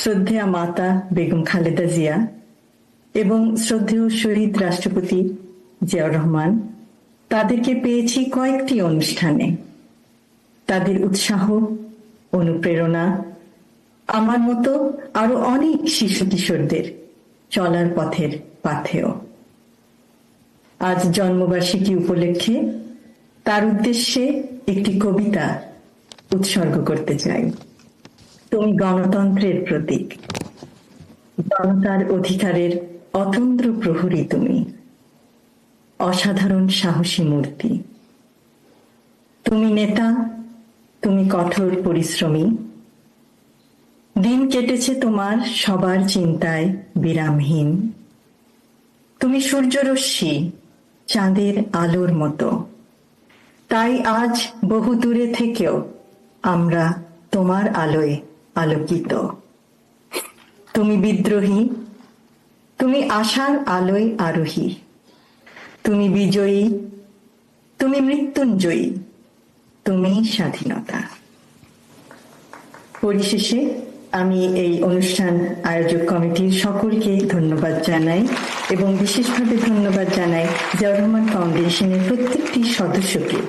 শ্রদ্ধেয়া মাতা বেগম খালেদা জিয়া এবং শ্রদ্ধেয় শহীদ রাষ্ট্রপতি জিয়াউর রহমান, তাদেরকে পেয়েছি কয়েকটি অনুষ্ঠানে। তাদের উৎসাহ, অনুপ্রেরণা আমার মতো আরো অনেক শিশু কিশোরদের চলার পথের পাথেয়। আজ জন্মবার্ষিকী উপলক্ষে তার উদ্দেশ্যে একটি কবিতা উৎসর্গ করতে চাই। তুমি গণতন্ত্রের প্রতীক, জনতার অধিকারের অতন্দ্র প্রহরী, তুমি অসাধারণ সাহসী মূর্তি। তুমি নেতা, তুমি কঠোর পরিশ্রমী, দিন কেটেছে তোমার সবার চিন্তায় বিরামহীন। তুমি সূর্যরশ্মি, চাঁদের আলোর মতো, তাই আজ বহু দূরে থেকেও আমরা তোমার আলোয় আলোকিত। তুমি বিদ্রোহী, তুমি আশার আলোয় আরোহী, তুমি বিজয়ী, তুমি মৃত্যুঞ্জয়ী, তুমি স্বাধীনতা। পরিশেষে আমি এই অনুষ্ঠান আয়োজক কমিটির সকলকে ধন্যবাদ জানাই এবং বিশেষভাবে ধন্যবাদ জানাই জিয়াউর রহমান ফাউন্ডেশনের প্রত্যেকটি সদস্যকে